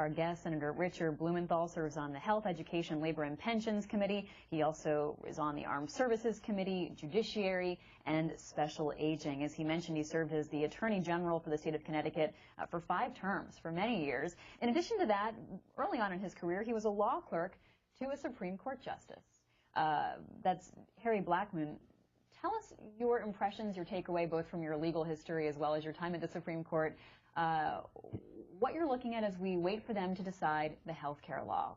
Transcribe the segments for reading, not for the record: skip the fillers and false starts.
Our guest, Senator Richard Blumenthal, serves on the Health, Education, Labor, and Pensions Committee. He also is on the Armed Services Committee, Judiciary, and Special Aging. As he mentioned, he served as the Attorney General for the state of Connecticut for 5 terms for many years. In addition to that, early on in his career, he was a law clerk to a Supreme Court justice. That's Harry Blackmun. Tell us your impressions, your takeaway, both from your legal history as well as your time at the Supreme Court, what you're looking at as we wait for them to decide the health care law.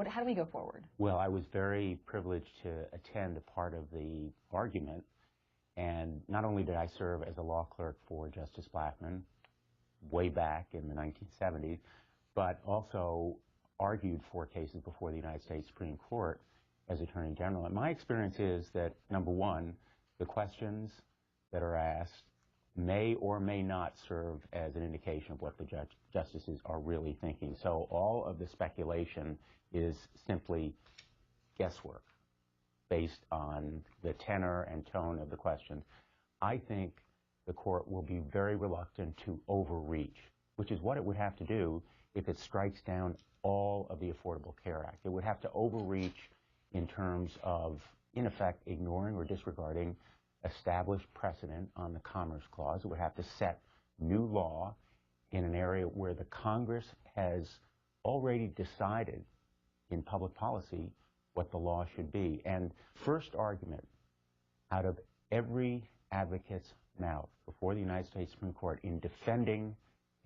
How do we go forward? Well, I was very privileged to attend a part of the argument, and not only did I serve as a law clerk for Justice Blackmun way back in the 1970s, but also argued 4 cases before the United States Supreme Court as Attorney General. And my experience is that, number one, the questions that are asked may or may not serve as an indication of what the justices are really thinking. So all of the speculation is simply guesswork based on the tenor and tone of the questions. I think the court will be very reluctant to overreach, which is what it would have to do if it strikes down all of the Affordable Care Act. It would have to overreach in terms of, in effect, ignoring or disregarding established precedent on the Commerce Clause. It would have to set new law in an area where the Congress has already decided in public policy what the law should be. And first argument out of every advocate's mouth before the United States Supreme Court in defending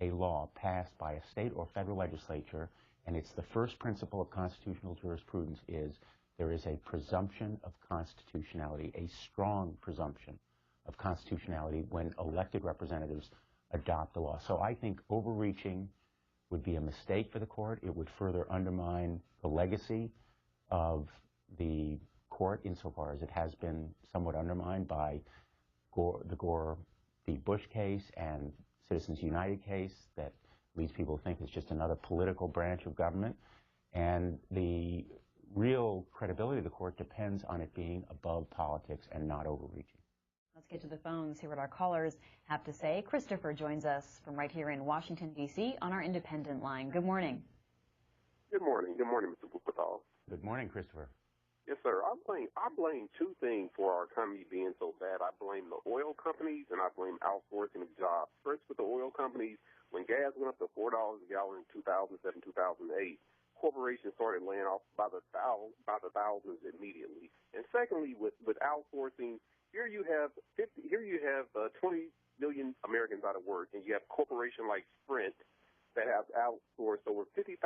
a law passed by a state or federal legislature, and it's the first principle of constitutional jurisprudence, is there is a presumption of constitutionality, a strong presumption of constitutionality when elected representatives adopt the law. So I think overreaching would be a mistake for the court. It would further undermine the legacy of the court insofar as it has been somewhat undermined by the Gore v. Bush case and Citizens United case that leads people to think it's just another political branch of government. And the real credibility of the court depends on it being above politics and not overreaching. Let's get to the phones, hear what our callers have to say. Christopher joins us from right here in Washington, D.C. on our independent line. Good morning. Good morning. Good morning, Mr. Blumenthal. Good morning, Christopher. Yes, sir. I blame 2 things for our economy being so bad. I blame the oil companies, and I blame outsourcing of jobs. First, with the oil companies, when gas went up to $4 a gallon in 2007, 2008, corporations started laying off by the thousands immediately. And secondly, with outsourcing, here you have 20 million Americans out of work, and you have a corporation like Sprint that have outsourced over 50,000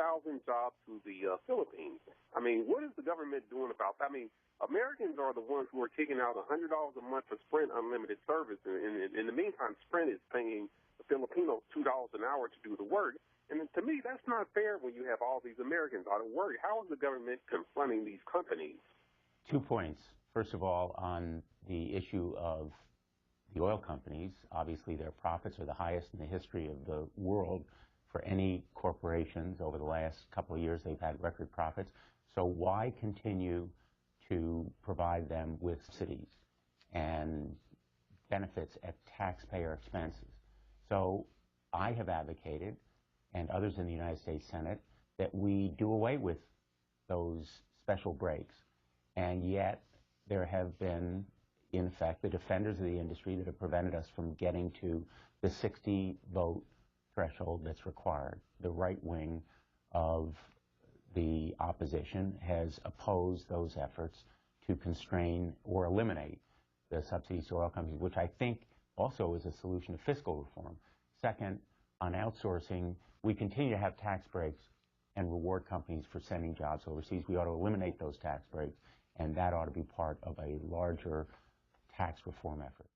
jobs to the Philippines. I mean, what is the government doing about that? I mean, Americans are the ones who are taking out $100 a month for Sprint unlimited service. And in the meantime, Sprint is paying the Filipinos $2 an hour to do the work. And to me, that's not fair when you have all these Americans out of work. How is the government confronting these companies? 2 points. First of all, on the issue of the oil companies, obviously their profits are the highest in the history of the world for any corporations. Over the last couple of years, they've had record profits. So why continue to provide them with subsidies and benefits at taxpayer expenses? So I have advocated, and others in the United States Senate, that we do away with those special breaks. And yet there have been, in fact, the defenders of the industry that have prevented us from getting to the 60-vote threshold that's required. The right wing of the opposition has opposed those efforts to constrain or eliminate the subsidies to oil companies, which I think also is a solution to fiscal reform. Second, on outsourcing, we continue to have tax breaks and reward companies for sending jobs overseas. We ought to eliminate those tax breaks, and that ought to be part of a larger tax reform effort.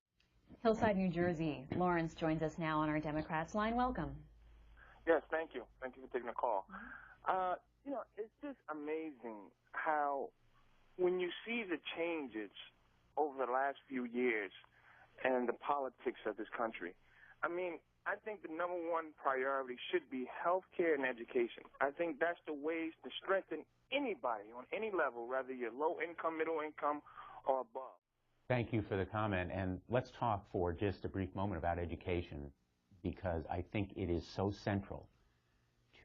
Hillside, New Jersey. Lawrence joins us now on our Democrats line. Welcome. Yes, thank you. Thank you for taking the call. You know, it's just amazing how when you see the changes over the last few years and the politics of this country, I mean, I think the number 1 priority should be health care and education. I think that's the ways to strengthen anybody on any level, whether you're low income, middle income, or above. Thank you for the comment, and let's talk for just a brief moment about education, because I think it is so central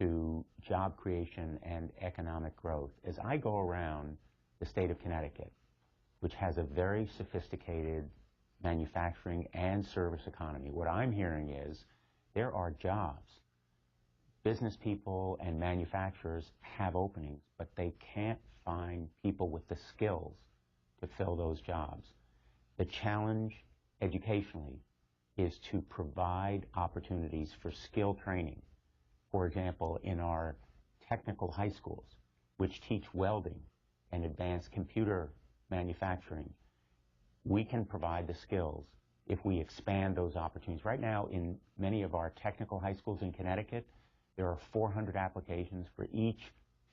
to job creation and economic growth. As I go around the state of Connecticut, which has a very sophisticated manufacturing and service economy, what I'm hearing is there are jobs. Business people and manufacturers have openings, but they can't find people with the skills to fill those jobs. The challenge educationally is to provide opportunities for skill training. For example, in our technical high schools, which teach welding and advanced computer manufacturing, we can provide the skills if we expand those opportunities. Right now, in many of our technical high schools in Connecticut, there are 400 applications for each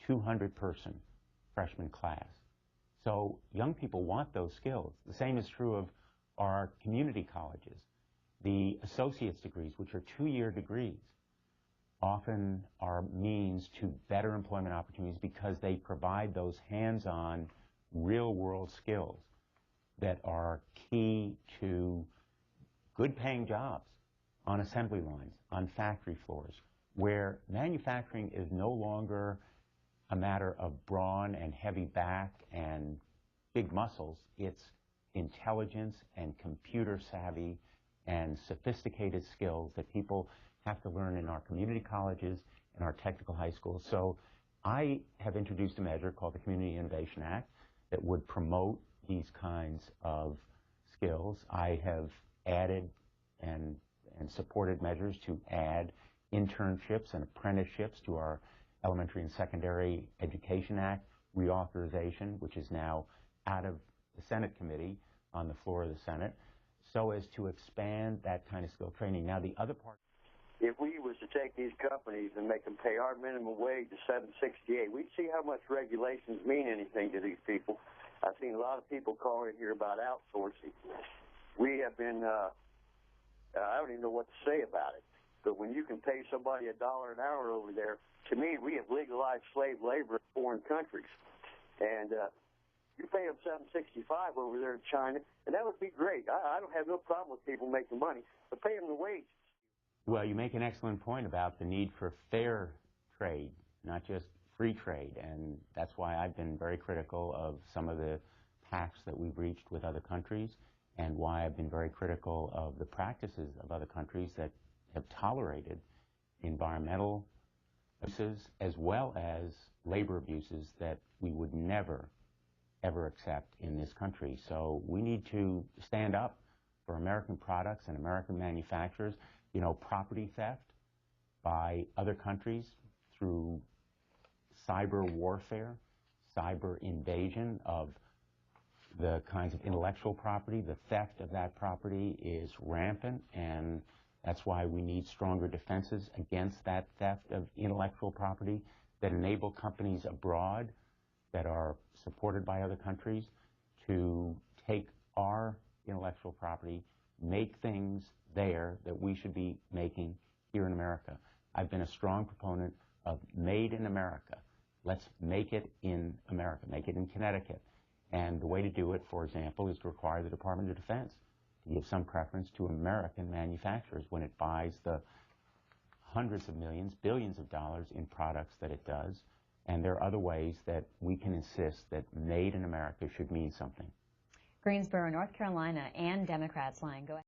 200-person freshman class. So young people want those skills. The same is true of our community colleges. The associate's degrees, which are 2-year degrees, often are means to better employment opportunities because they provide those hands-on, real-world skills that are key to good-paying jobs on assembly lines, on factory floors, where manufacturing is no longer a matter of brawn and heavy back and big muscles. It's intelligence and computer savvy and sophisticated skills that people have to learn in our community colleges and our technical high schools. So I have introduced a measure called the Community Innovation Act that would promote these kinds of skills. I have added and supported measures to add internships and apprenticeships to our Elementary and Secondary Education Act reauthorization, which is now out of the Senate committee on the floor of the Senate, so as to expand that kind of skill training. Now, the other part... If we was to take these companies and make them pay our minimum wage of $7.68, we'd see how much regulations mean anything to these people. I've seen a lot of people call in here about outsourcing. We have been, I don't even know what to say about it, but when you can pay somebody $1 an hour over there, to me, we have legalized slave labor in foreign countries. And you pay them $7.65 over there in China, and that would be great. I don't have no problem with people making money, but pay them the wage. Well, you make an excellent point about the need for fair trade, not just free trade, and that's why I've been very critical of some of the pacts that we've reached with other countries, and why I've been very critical of the practices of other countries that have tolerated environmental abuses as well as labor abuses that we would never, ever accept in this country. So we need to stand up for American products and American manufacturers. You know, property theft by other countries through cyber warfare, cyber invasion of the kinds of intellectual property, the theft of that property is rampant, and that's why we need stronger defenses against that theft of intellectual property that enable companies abroad that are supported by other countries to take our intellectual property, make things there that we should be making here in America. I've been a strong proponent of Made in America. Let's make it in America, make it in Connecticut. And the way to do it, for example, is to require the Department of Defense to give some preference to American manufacturers when it buys the hundreds of millions, billions of dollars in products that it does. And there are other ways that we can insist that Made in America should mean something. Greensboro, North Carolina, and Democrats line. Go ahead.